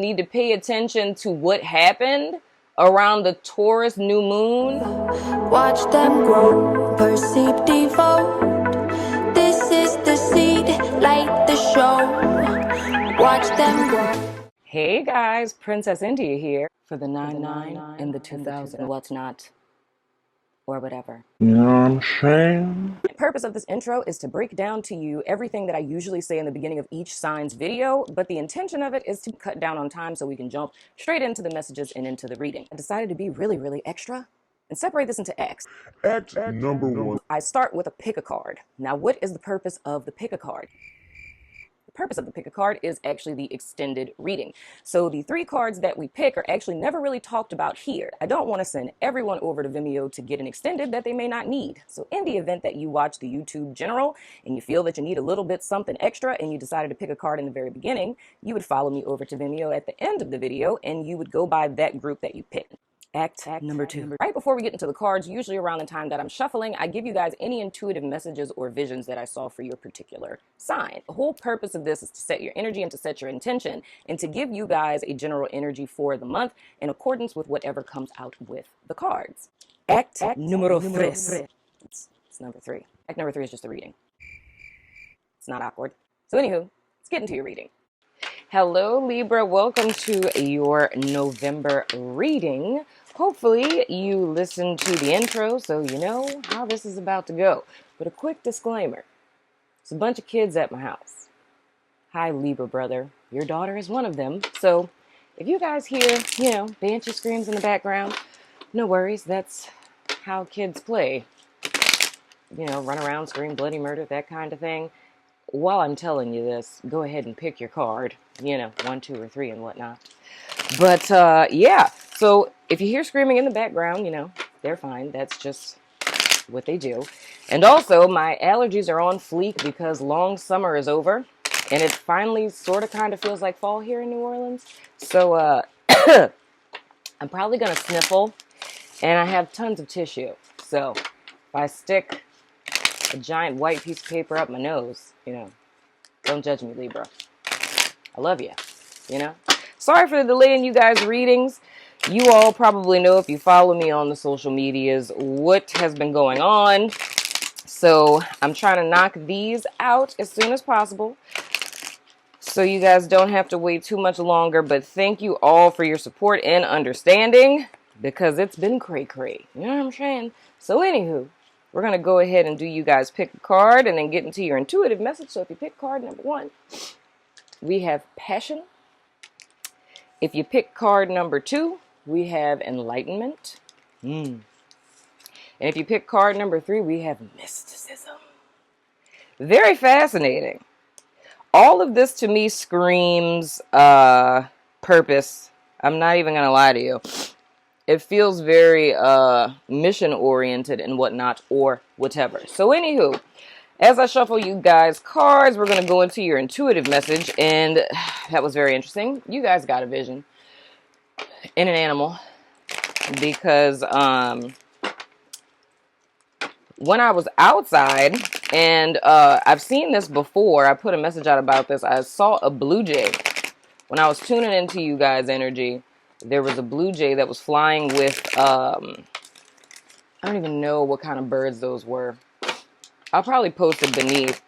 Need to pay attention to what happened around the Taurus new moon. Watch them grow, perceive, devote. This is the seed, light the show. Watch them grow. Hey guys, Princess India here for the 99 in the 2000 what's not or whatever. You know what I'm saying? The purpose of this intro is to break down to you everything that I usually say in the beginning of each sign's video, but the intention of it is to cut down on time so we can jump straight into the messages and into the reading. I decided to be really extra and separate this into X. X number one. I start with a pick a card. Now, what is the purpose of the pick a card? The purpose of the pick a card is actually the extended reading. So the 3 cards that we pick are actually never really talked about here. I don't want to send everyone over to Vimeo to get an extended that they may not need. So in the event that you watch the YouTube general and you feel that you need a little bit something extra and you decided to pick a card in the very beginning, you would follow me over to Vimeo at the end of the video and you would go by that group that you picked. Act number 2. Right before we get into the cards, usually around the time that I'm shuffling, I give you guys any intuitive messages or visions that I saw for your particular sign. The whole purpose of this is to set your energy and to set your intention and to give you guys a general energy for the month in accordance with whatever comes out with the cards. Act número 3. It's number 3. Act number 3 is just a reading. It's not awkward. So anywho, let's get into your reading. Hello Libra, welcome to your November reading. Hopefully you listened to the intro so you know how this is about to go. But a quick disclaimer, it's a bunch of kids at my house. Hi Libra brother, your daughter is one of them. So if you guys hear, banshee screams in the background, no worries, that's how kids play. Run around, scream, bloody murder, that kind of thing. While I'm telling you this, go ahead and pick your card, 1, 2, or 3 and whatnot. But, yeah, so if you hear screaming in the background, they're fine. That's just what they do. And also, my allergies are on fleek because long summer is over. And it finally sort of kind of feels like fall here in New Orleans. So, I'm probably going to sniffle. And I have tons of tissue. So, if I stick a giant white piece of paper up my nose, don't judge me, Libra. I love you, Sorry for the delay in you guys' readings. You all probably know, if you follow me on the social medias, what has been going on. So I'm trying to knock these out as soon as possible so you guys don't have to wait too much longer. But thank you all for your support and understanding because it's been cray-cray. You know what I'm saying? So anywho, we're going to go ahead and do you guys pick a card and then get into your intuitive message. So if you pick card number 1, we have passion. If you pick card number 2, we have enlightenment. And if you pick card number 3, we have mysticism. Very fascinating. All of this to me screams purpose. I'm not even going to lie to you. It feels very mission-oriented and whatnot, or whatever. So anywho, as I shuffle you guys' cards, we're going to go into your intuitive message. And that was very interesting. You guys got a vision in an animal. Because when I was outside, and I've seen this before. I put a message out about this. I saw a blue jay. When I was tuning into you guys' energy, there was a blue jay that was flying with, I don't even know what kind of birds those were. I'll probably post it beneath.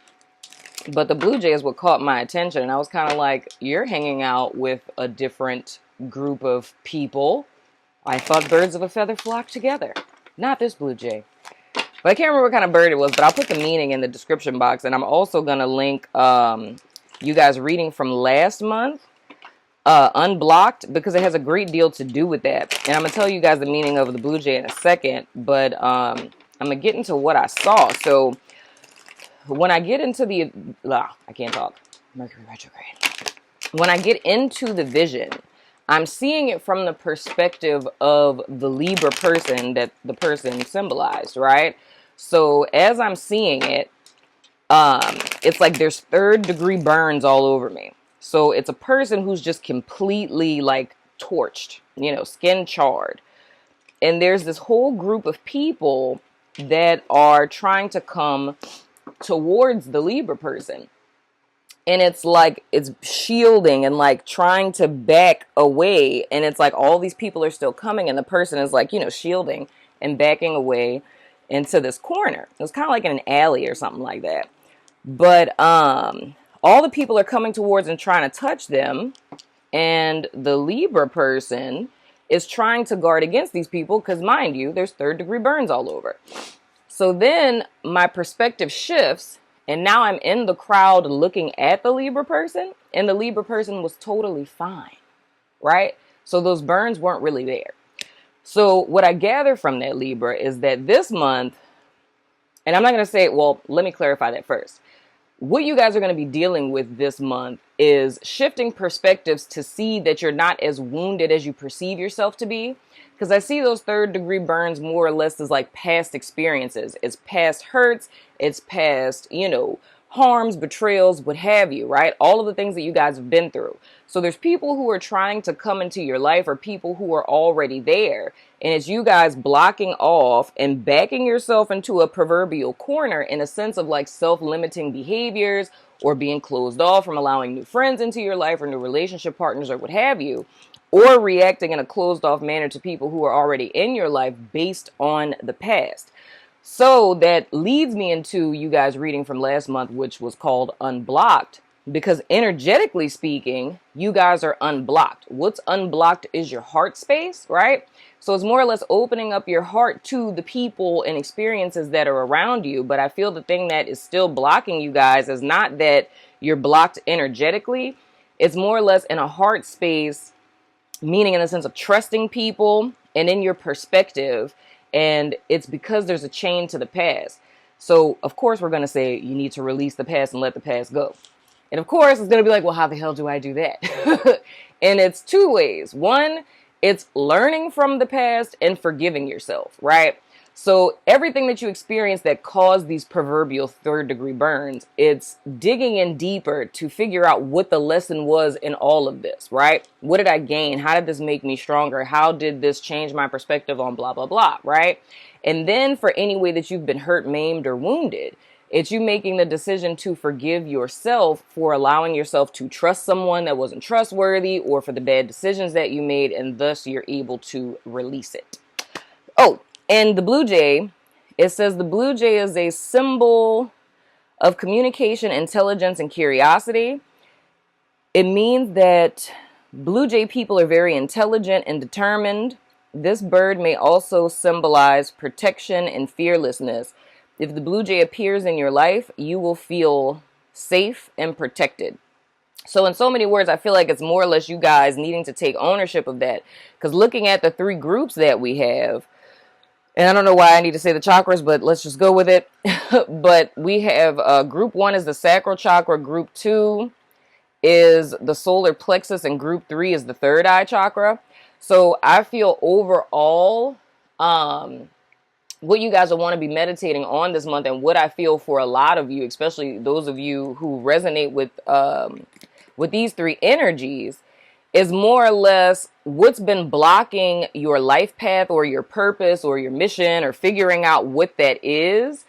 But the blue jay is what caught my attention. And I was kind of like, you're hanging out with a different group of people. I thought birds of a feather flock together. Not this blue jay. But I can't remember what kind of bird it was. But I'll put the meaning in the description box. And I'm also going to link you guys' reading from last month. Unblocked, because it has a great deal to do with that. And I'm going to tell you guys the meaning of the blue jay in a second, but I'm going to get into what I saw. So when I get into the, I can't talk, Mercury retrograde. When I get into the vision, I'm seeing it from the perspective of the Libra person that the person symbolized, right? So as I'm seeing it, it's like there's 3rd degree burns all over me. So it's a person who's just completely like torched, skin charred. And there's this whole group of people that are trying to come towards the Libra person. and it's like it's shielding and like trying to back away, and it's like all these people are still coming, and the person is like, you know, shielding and backing away into this corner. It was kind of like in an alley or something like that. But all the people are coming towards and trying to touch them, and the Libra person is trying to guard against these people because, mind you, there's third degree burns all over. So then my perspective shifts, and now I'm in the crowd looking at the Libra person, and the Libra person was totally fine, right? So those burns weren't really there. So what I gather from that, Libra, is that this month, and I'm not going to say, well, let me clarify that first. What you guys are going to be dealing with this month is shifting perspectives to see that you're not as wounded as you perceive yourself to be. Because I see those third degree burns more or less as like past experiences. It's past hurts. It's past, you know, harms, betrayals, what have you, right? All of the things that you guys have been through. So there's people who are trying to come into your life, or people who are already there. And it's you guys blocking off and backing yourself into a proverbial corner in a sense of like self-limiting behaviors, or being closed off from allowing new friends into your life or new relationship partners or what have you, or reacting in a closed off manner to people who are already in your life based on the past. So that leads me into you guys reading from last month, which was called Unblocked, because energetically speaking, you guys are unblocked. What's unblocked is your heart space, right? So it's more or less opening up your heart to the people and experiences that are around you. But I feel the thing that is still blocking you guys is not that you're blocked energetically. It's more or less in a heart space, meaning in the sense of trusting people and in your perspective. And it's because there's a chain to the past. So, of course, we're going to say you need to release the past and let the past go. And, of course, it's going to be like, well, how the hell do I do that? And it's two ways. One, it's learning from the past and forgiving yourself, right? So everything that you experience that caused these proverbial third degree burns, it's digging in deeper to figure out what the lesson was in all of this, right? What did I gain? How did this make me stronger? How did this change my perspective on blah, blah, blah, right? And then for any way that you've been hurt, maimed, or wounded, it's you making the decision to forgive yourself for allowing yourself to trust someone that wasn't trustworthy, or for the bad decisions that you made, and thus you're able to release it. Oh, and the blue jay, it says the blue jay is a symbol of communication, intelligence, and curiosity. It means that blue jay people are very intelligent and determined. This bird may also symbolize protection and fearlessness. If the blue jay appears in your life, you will feel safe and protected. So in so many words, I feel like it's more or less you guys needing to take ownership of that. Because looking at the three groups that we have, and I don't know why I need to say the chakras, but let's just go with it. But we have group 1 is the sacral chakra, group 2 is the solar plexus, and group 3 is the third eye chakra. So I feel overall, what you guys will want to be meditating on this month, and what I feel for a lot of you, especially those of you who resonate with these three energies, is more or less what's been blocking your life path or your purpose or your mission, or figuring out what that is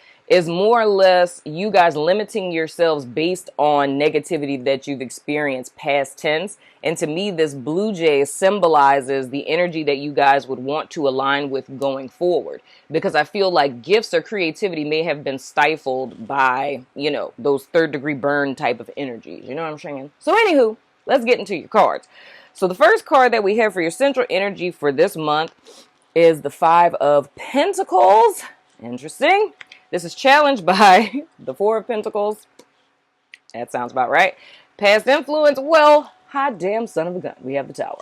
more or less you guys limiting yourselves based on negativity that you've experienced past tense. And to me, this blue jay symbolizes the energy that you guys would want to align with going forward. Because I feel like gifts or creativity may have been stifled by, you know, those third degree burn type of energies. You know what I'm saying? So anywho, let's get into your cards. So the first card that we have for your central energy for this month is the 5 of Pentacles. Interesting. This is challenged by the 4 of Pentacles. That sounds about right. Past influence. Well, hot damn son of a gun. We have the Tower.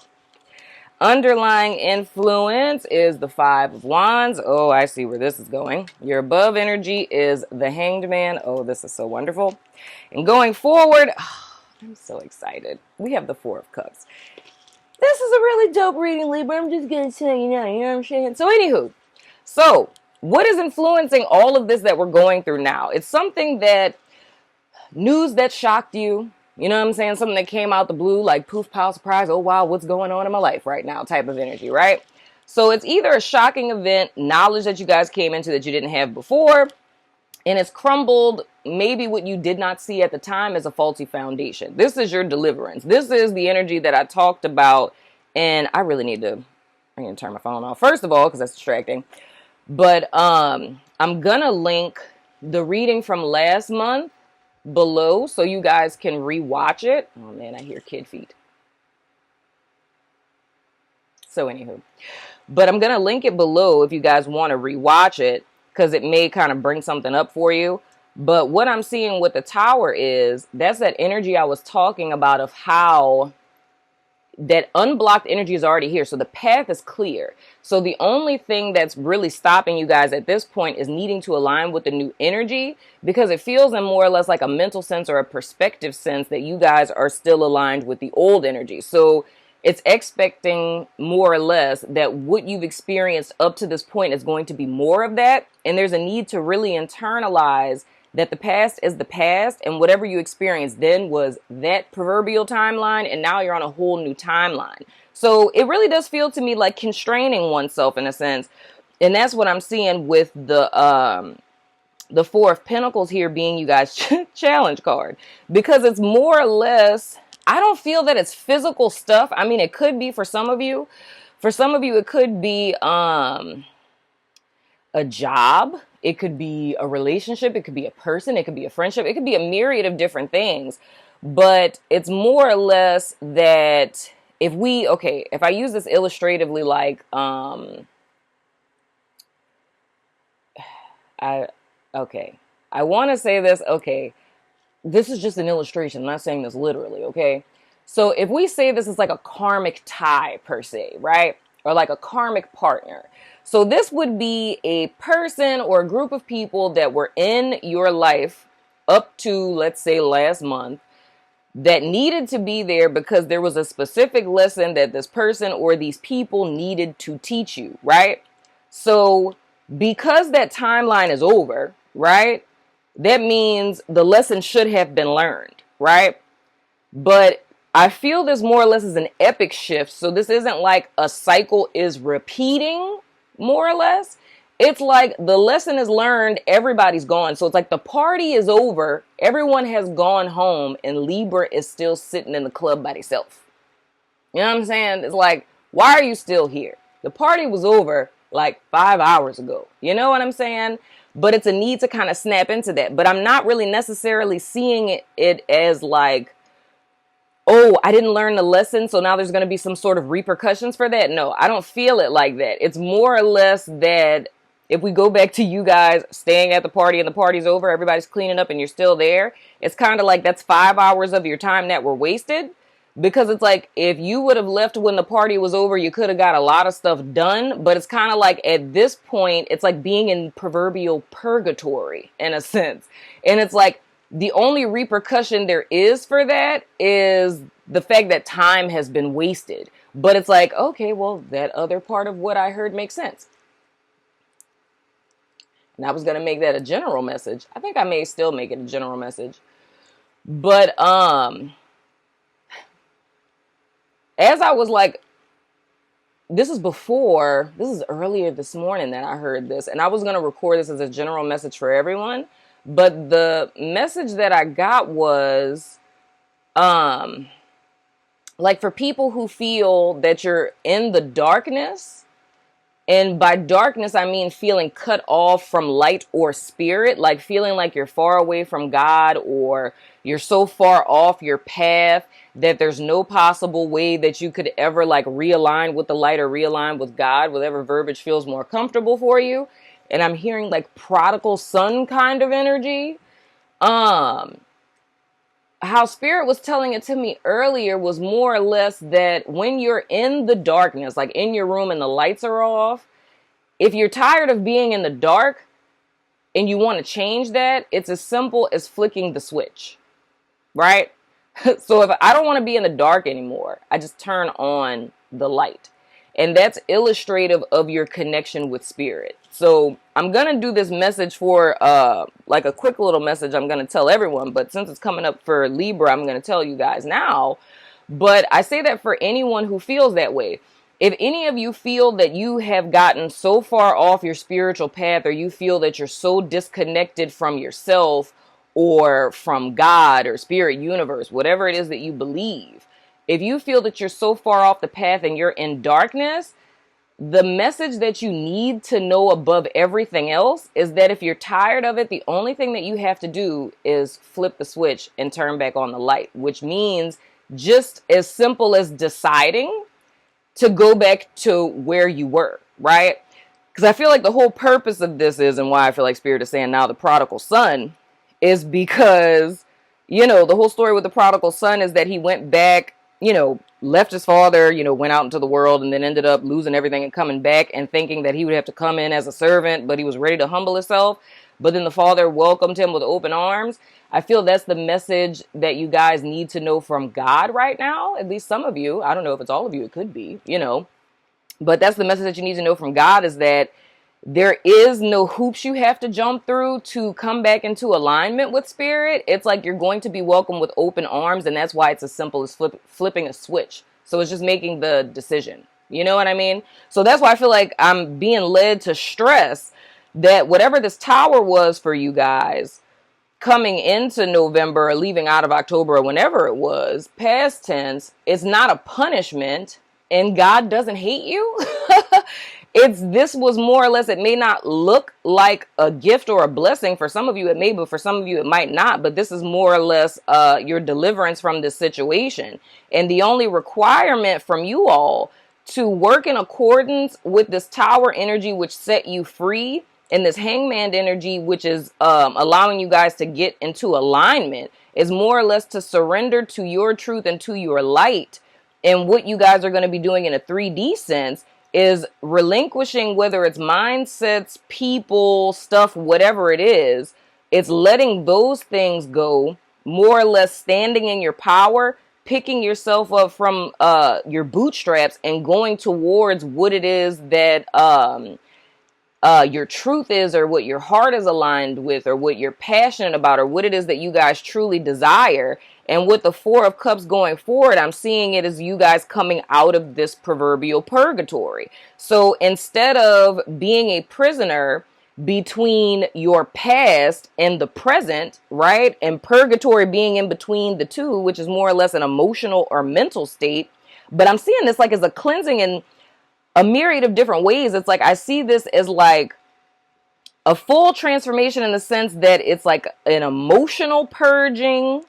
Underlying influence is the 5 of Wands. Oh, I see where this is going. Your above energy is the Hanged Man. Oh, this is so wonderful. And going forward, I'm so excited. We have the 4 of Cups. This is a really dope reading, Libra. I'm just going to tell you now. You know what I'm saying? So, anywho. So, what is influencing all of this that we're going through now? It's something that, news that shocked you. You know what I'm saying? Something that came out the blue, like poof, pow, surprise. Oh, wow, what's going on in my life right now type of energy, right? So, it's either a shocking event, knowledge that you guys came into that you didn't have before, and it's crumbled. Maybe what you did not see at the time is a faulty foundation. This is your deliverance. This is the energy that I talked about. And I really need to, I'm going to turn my phone off first of all, because that's distracting. But I'm going to link the reading from last month below so you guys can rewatch it. Oh man, I hear kid feet. So anywho, but I'm going to link it below if you guys want to rewatch it, because it may kind of bring something up for you. But what I'm seeing with the tower is that's that energy I was talking about of how that unblocked energy is already here. So the path is clear. So the only thing that's really stopping you guys at this point is needing to align with the new energy, because it feels in more or less like a mental sense or a perspective sense that you guys are still aligned with the old energy. So it's expecting more or less that what you've experienced up to this point is going to be more of that. And there's a need to really internalize that the past is the past, and whatever you experienced then was that proverbial timeline, and now you're on a whole new timeline. So it really does feel to me like constraining oneself in a sense. And that's what I'm seeing with the Four of Pentacles here being you guys' challenge card, because it's more or less, I don't feel that it's physical stuff. I mean, it could be for some of you. For some of you, it could be a job. It could be a relationship. It could be a person. It could be a friendship. It could be a myriad of different things. But it's more or less that if I use this illustratively, like, I want to say this, this is just an illustration. I'm not saying this literally, okay? So if we say this is like a karmic tie per se, right? Or like a karmic partner. So this would be a person or a group of people that were in your life up to, let's say, last month, that needed to be there because there was a specific lesson that this person or these people needed to teach you, right? So because that timeline is over, right? That means the lesson should have been learned, right? But I feel this more or less is an epic shift. So this isn't like a cycle is repeating, more or less. It's like the lesson is learned, everybody's gone. So it's like the party is over, everyone has gone home, and Libra is still sitting in the club by themselves. You know what I'm saying? It's like, why are you still here? The party was over like 5 hours ago. You know what I'm saying? But it's a need to kind of snap into that. But I'm not really necessarily seeing it as like, oh, I didn't learn the lesson, so now there's going to be some sort of repercussions for that. No, I don't feel it like that. It's more or less that if we go back to you guys staying at the party and the party's over, everybody's cleaning up and you're still there, it's kind of like that's 5 hours of your time that were wasted. Because it's like, if you would have left when the party was over, you could have got a lot of stuff done. But it's kind of like at this point, it's like being in proverbial purgatory in a sense. And it's like the only repercussion there is for that is the fact that time has been wasted. But it's like, okay, well, that other part of what I heard makes sense. And I was going to make that a general message. I think I may still make it a general message. But, as I was like, this is earlier this morning that I heard this, and I was going to record this as a general message for everyone. But the message that I got was, like for people who feel that you're in the darkness, and by darkness, I mean feeling cut off from light or spirit, like feeling like you're far away from God, or you're so far off your path that there's no possible way that you could ever like realign with the light or realign with God, whatever verbiage feels more comfortable for you. And I'm hearing like prodigal son kind of energy. How spirit was telling it to me earlier was more or less that when you're in the darkness, like in your room and the lights are off, if you're tired of being in the dark and you want to change that, it's as simple as flicking the switch, right? So if I don't want to be in the dark anymore, I just turn on the light. And that's illustrative of your connection with spirit. So I'm going to do this message for like a quick little message I'm going to tell everyone. But since it's coming up for Libra, I'm going to tell you guys now. But I say that for anyone who feels that way. if any of you feel that you have gotten so far off your spiritual path, or you feel that you're so disconnected from yourself or from God or spirit universe, whatever it is that you believe, if you feel that you're so far off the path and you're in darkness, the message that you need to know above everything else is that if you're tired of it, the only thing that you have to do is flip the switch and turn back on the light, which means just as simple as deciding to go back to where you were, right? Because I feel like the whole purpose of this is, and why I feel like Spirit is saying now the prodigal son, is because, you know, the whole story with the prodigal son is that he went back, you know, left his father, you know, went out into the world and then ended up losing everything and coming back and thinking that he would have to come in as a servant, but he was ready to humble himself. But then the father welcomed him with open arms. I feel that's the message that you guys need to know from God right now. At least some of you. I don't know if it's all of you. It could be, you know. But that's the message that you need to know from God, is that there is no hoops you have to jump through to come back into alignment with spirit. It's like you're going to be welcomed with open arms, and that's why it's as simple as flipping a switch. So it's just making the decision. You know what I mean? So that's why I feel like I'm being led to stress that whatever this tower was for you guys coming into November or leaving out of October or whenever it was, past tense, it's not a punishment, and God doesn't hate you. This was more or less, it may not look like a gift or a blessing. For some of you it may, but for some of you it might not. But this is more or less your deliverance from this situation. And the only requirement from you all to work in accordance with this tower energy, which set you free, and this hangman energy, which is allowing you guys to get into alignment, is more or less to surrender to your truth and to your light. And what you guys are going to be doing in a 3D sense is relinquishing, whether it's mindsets, people, stuff, whatever it is, it's letting those things go, more or less standing in your power, picking yourself up from your bootstraps and going towards what it is that your truth is, or what your heart is aligned with, or what you're passionate about, or what it is that you guys truly desire. And with the Four of Cups going forward, I'm seeing it as you guys coming out of this proverbial purgatory. So instead of being a prisoner between your past and the present, right? And purgatory being in between the two, which is more or less an emotional or mental state. But I'm seeing this like as a cleansing in a myriad of different ways. It's like I see this as like a full transformation in the sense that it's like an emotional purging,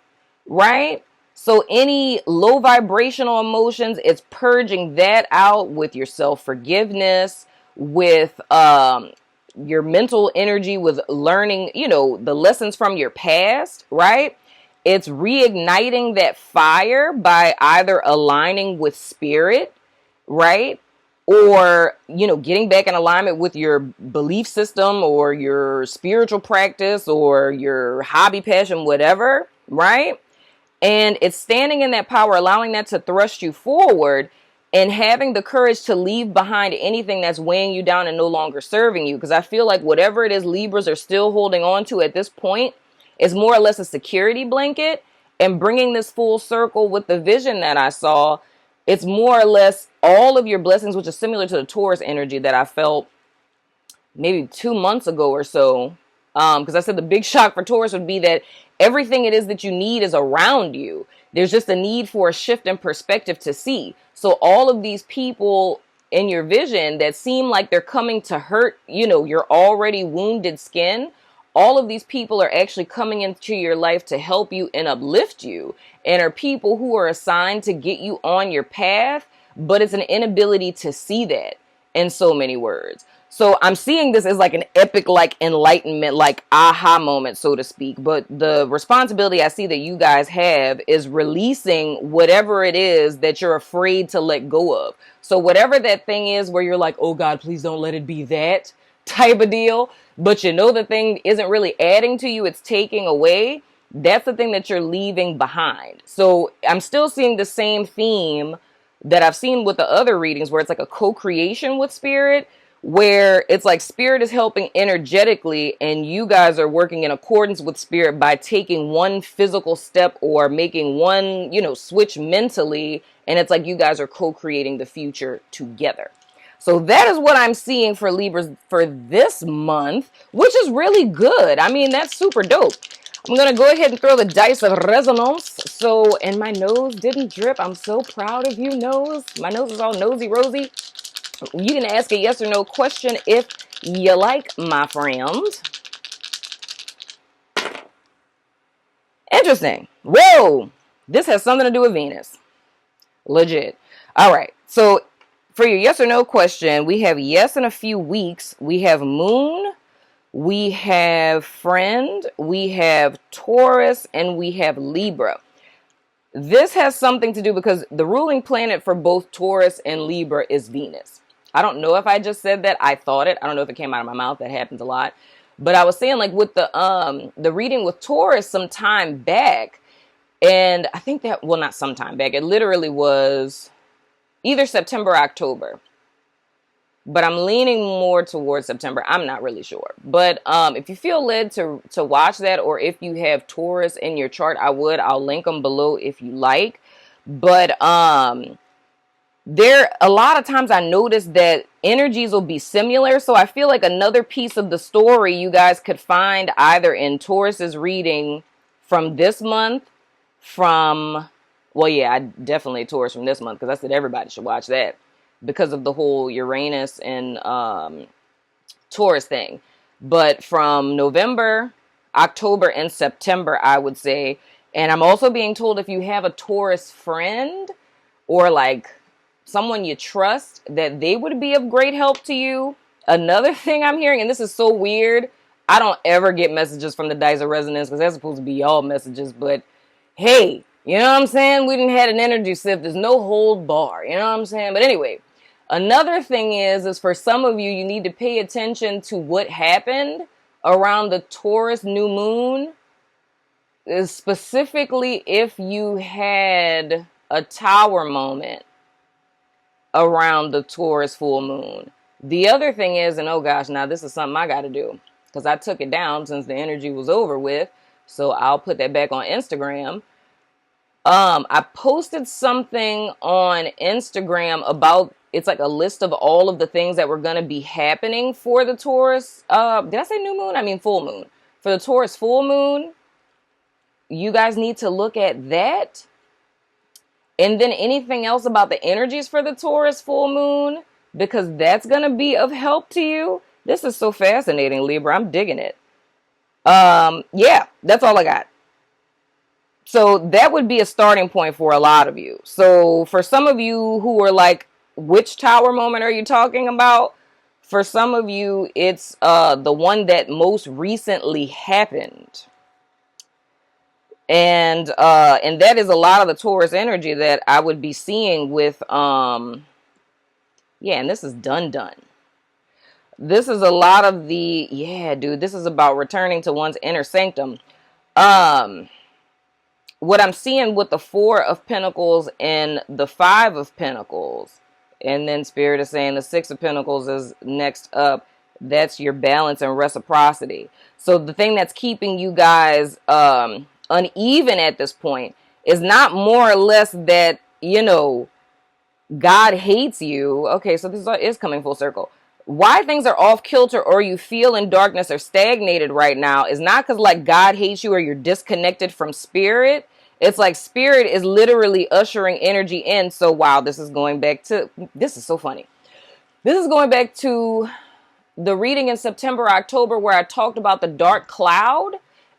right? So any low vibrational emotions, it's purging that out with your self-forgiveness, with your mental energy, with learning, you know, the lessons from your past, right? It's reigniting that fire by either aligning with spirit, right? Or, you know, getting back in alignment with your belief system or your spiritual practice or your hobby, passion, whatever, right? And it's standing in that power, allowing that to thrust you forward, and having the courage to leave behind anything that's weighing you down and no longer serving you. Because I feel like whatever it is Libras are still holding on to at this point is more or less a security blanket. And bringing this full circle with the vision that I saw, it's more or less all of your blessings, which is similar to the Taurus energy that I felt maybe 2 months ago or so. Because I said the big shock for Taurus would be that everything it is that you need is around you. There's just a need for a shift in perspective to see. So all of these people in your vision that seem like they're coming to hurt, you know, your already wounded skin, all of these people are actually coming into your life to help you and uplift you, and are people who are assigned to get you on your path, but it's an inability to see that, in so many words. So I'm seeing this as like an epic, like enlightenment, like aha moment, so to speak. But the responsibility I see that you guys have is releasing whatever it is that you're afraid to let go of. So whatever that thing is where you're like, oh God, please don't let it be that type of deal. But you know the thing isn't really adding to you, it's taking away. That's the thing that you're leaving behind. So I'm still seeing the same theme that I've seen with the other readings, where it's like a co-creation with spirit, where it's like spirit is helping energetically and you guys are working in accordance with spirit by taking one physical step or making one, switch mentally. And it's like you guys are co-creating the future together. So that is what I'm seeing for Libras for this month, which is really good. I mean, that's super dope. I'm going to go ahead and throw the dice of resonance. So, and my nose didn't drip. I'm so proud of you, nose. My nose is all nosy rosy. You can ask a yes or no question if you like, my friend. Interesting. Whoa. This has something to do with Venus. Legit. All right. So for your yes or no question, we have yes in a few weeks. We have moon. We have friend. We have Taurus. And we have Libra. This has something to do because the ruling planet for both Taurus and Libra is Venus. I don't know if I just said that. I thought it. I don't know if it came out of my mouth. That happens a lot. But I was saying, like, with the reading with Taurus some time back, and I think that, well, not some time back. It literally was either September or October. But I'm leaning more towards September. I'm not really sure. But if you feel led to watch that, or if you have Taurus in your chart, I'll link them below if you like. But there, a lot of times I notice that energies will be similar. So I feel like another piece of the story you guys could find either in Taurus's reading from this month, well, yeah, I definitely Taurus from this month, because I said everybody should watch that because of the whole Uranus and Taurus thing. But from November, October, and September, I would say. And I'm also being told if you have a Taurus friend or like someone you trust, that they would be of great help to you. Another thing I'm hearing, and this is so weird, I don't ever get messages from the Dice of Resonance because that's supposed to be y'all messages, but hey, you know what I'm saying? We didn't had an energy shift. There's no hold bar. You know what I'm saying? But anyway, another thing is for some of you, you need to pay attention to what happened around the Taurus new moon, specifically if you had a tower moment around the Taurus full moon. The other thing is, and oh gosh, now this is something I got to do because I took it down since the energy was over with. So I'll put that back on Instagram. I posted something on Instagram about, it's like a list of all of the things that were going to be happening for the Taurus. Did I say new moon? I mean full moon. For the Taurus full moon, you guys need to look at that. And then anything else about the energies for the Taurus full moon, because that's going to be of help to you. This is so fascinating, Libra. I'm digging it. Yeah, that's all I got. So that would be a starting point for a lot of you. So for some of you who are like, which tower moment are you talking about? For some of you, it's the one that most recently happened. And that is a lot of the Taurus energy that I would be seeing with, yeah, and this is done. This is a lot of the, yeah, dude, this is about returning to one's inner sanctum. What I'm seeing with the 4 of Pentacles and the 5 of Pentacles, and then Spirit is saying the 6 of Pentacles is next up. That's your balance and reciprocity. So the thing that's keeping you guys uneven at this point is not more or less that, God hates you. Okay, so this is coming full circle. Why things are off kilter or you feel in darkness or stagnated right now is not because like God hates you or you're disconnected from spirit. It's like spirit is literally ushering energy in. So wow, this is so funny. This is going back to the reading in September, October, where I talked about the dark cloud.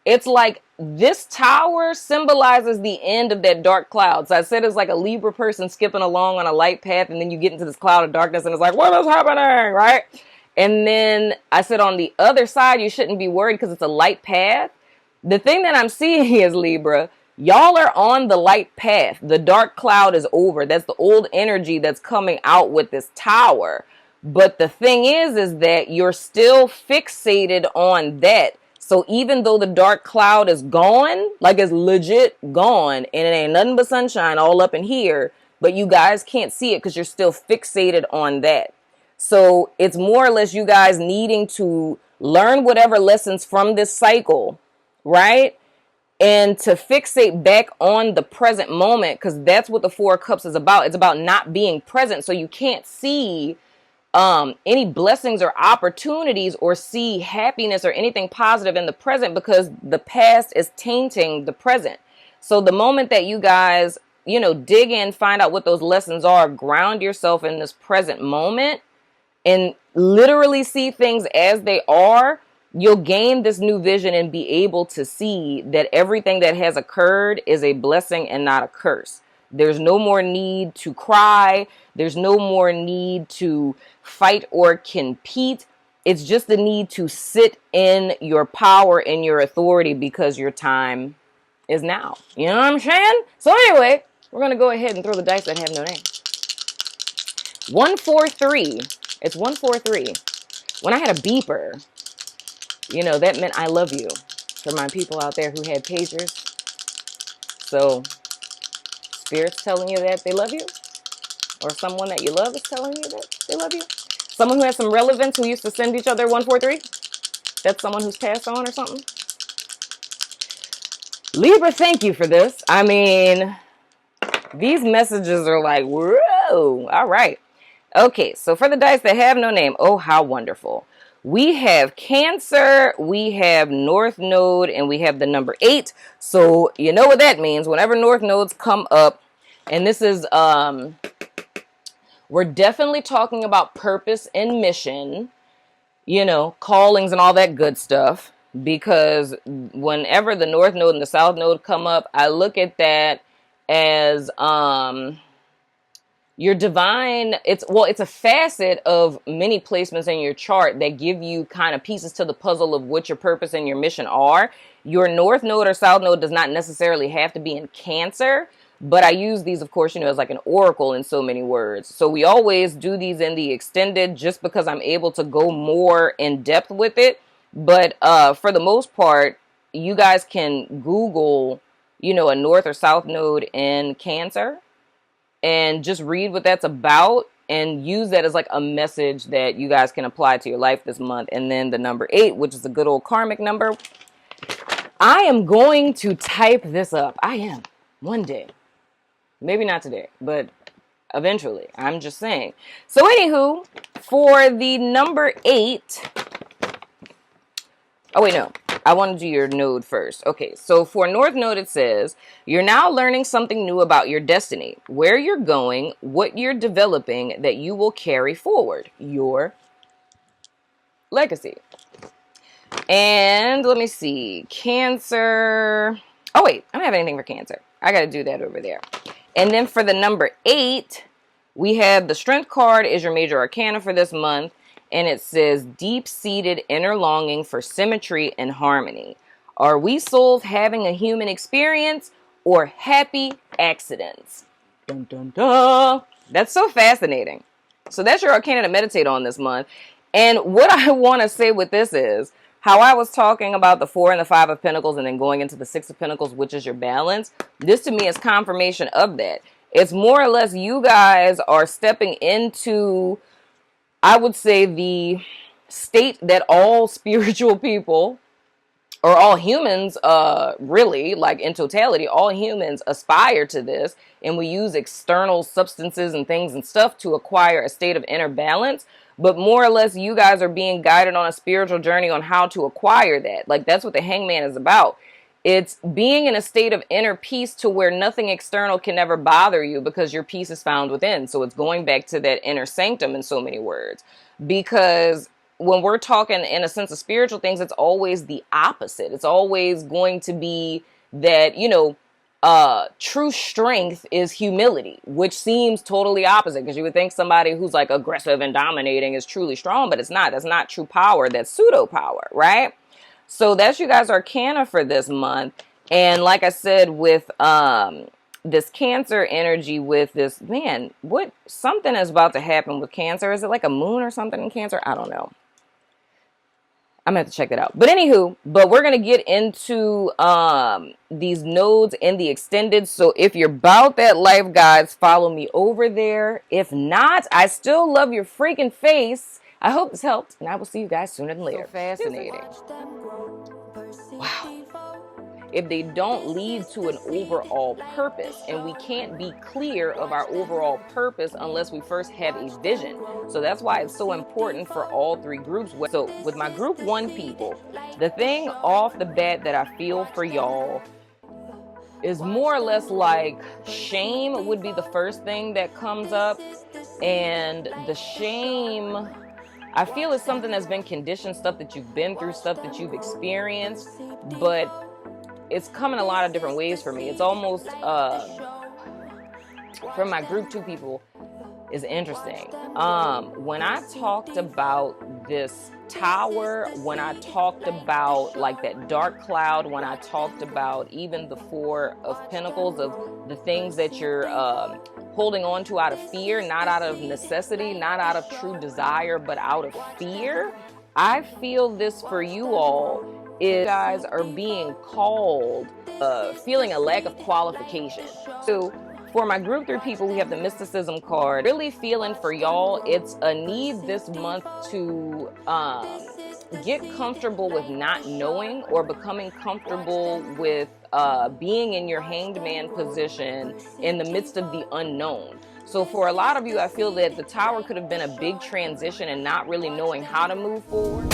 It's like this tower symbolizes the end of that dark cloud. So I said it's like a Libra person skipping along on a light path, and then you get into this cloud of darkness, and it's like, what is happening, right? And then I said on the other side, you shouldn't be worried because it's a light path. The thing that I'm seeing is, Libra, y'all are on the light path. The dark cloud is over. That's the old energy that's coming out with this tower. But the thing is that you're still fixated on that. So even though the dark cloud is gone, like it's legit gone, and it ain't nothing but sunshine all up in here, but you guys can't see it because you're still fixated on that. So it's more or less you guys needing to learn whatever lessons from this cycle, right? And to fixate back on the present moment, because that's what the Four of Cups is about. It's about not being present. So you can't see any blessings or opportunities or see happiness or anything positive in the present because the past is tainting the present. So the moment that you guys, dig in, find out what those lessons are, ground yourself in this present moment and literally see things as they are, you'll gain this new vision and be able to see that everything that has occurred is a blessing and not a curse. There's no more need to cry. There's no more need to fight or compete. It's just the need to sit in your power and your authority because your time is now. You know what I'm saying? So anyway, we're going to go ahead and throw the dice that have no name. 143. It's 143. When I had a beeper, that meant I love you for my people out there who had pagers. So Spirit's telling you that they love you, or someone that you love is telling you that they love you. Someone who has some relevance who used to send each other 143. That's someone who's passed on or something. Libra, thank you for this. I mean, these messages are like, whoa. All right. Okay, so for the dice that have no name, oh, how wonderful. We have Cancer, we have North Node, and we have the number 8. So you know what that means. Whenever North Nodes come up, and this is, we're definitely talking about purpose and mission, callings and all that good stuff. Because whenever the North Node and the South Node come up, I look at that as, your divine, it's a facet of many placements in your chart that give you kind of pieces to the puzzle of what your purpose and your mission are. Your North Node or South Node does not necessarily have to be in Cancer, but I use these, of course, as like an oracle in so many words. So we always do these in the extended just because I'm able to go more in depth with it. But for the most part, you guys can Google, a North or South Node in Cancer and just read what that's about and use that as like a message that you guys can apply to your life this month. And then the number 8, which is a good old karmic number. I am going to type this up. I am. One day. Maybe not today, but eventually. I'm just saying. So anywho, for the number 8. Oh, wait, no. I want to do your node first. Okay, so for North Node, it says, you're now learning something new about your destiny, where you're going, what you're developing that you will carry forward, your legacy. And let me see, Cancer. Oh, wait, I don't have anything for Cancer. I got to do that over there. And then for the number 8, we have the Strength card is your major arcana for this month. And it says, deep-seated inner longing for symmetry and harmony. Are we souls having a human experience or happy accidents? Dun, dun, dun. That's so fascinating. So that's your arcana to meditate on this month. And what I want to say with this is, how I was talking about the 4 and the 5 of Pentacles and then going into the 6 of Pentacles, which is your balance. This to me is confirmation of that. It's more or less you guys are stepping into, I would say, the state that all spiritual people or all humans, really, like in totality, all humans aspire to this. And we use external substances and things and stuff to acquire a state of inner balance. But more or less, you guys are being guided on a spiritual journey on how to acquire that. Like, that's what the Hangman is about. It's being in a state of inner peace to where nothing external can ever bother you because your peace is found within. So it's going back to that inner sanctum in so many words. Because when we're talking in a sense of spiritual things, it's always the opposite. It's always going to be that, true strength is humility, which seems totally opposite because you would think somebody who's like aggressive and dominating is truly strong, but it's not. That's not true power. That's pseudo power, right? So that's you guys' arcana for this month. And like I said, with this Cancer energy with this, man, something is about to happen with Cancer. Is it like a moon or something in Cancer? I don't know. I'm gonna have to check that out. But anywho, we're gonna get into these nodes in the extended. So if you're about that life, guys, follow me over there. If not, I still love your freaking face. I hope this helped, and I will see you guys sooner than later. So fascinating. Wow. If they don't lead to an overall purpose, and we can't be clear of our overall purpose unless we first have a vision. So that's why it's so important for all three groups. So with my group 1 people, the thing off the bat that I feel for y'all is more or less like shame would be the first thing that comes up. And the shame, I feel, is something that's been conditioned, stuff that you've been through, stuff that you've experienced, but it's come in a lot of different ways for me. It's almost, from my group 2 people, is interesting. When I talked about this tower, when I talked about like that dark cloud, when I talked about even the 4 of Pentacles, of the things that you're holding on to out of fear, not out of necessity, not out of true desire, but out of fear, I feel this for you all. You guys are being called, feeling a lack of qualification. So for my group 3 people, we have the mysticism card. Really feeling for y'all, it's a need this month to get comfortable with not knowing, or becoming comfortable with being in your hanged man position in the midst of the unknown. So for a lot of you, I feel that the tower could have been a big transition and not really knowing how to move forward.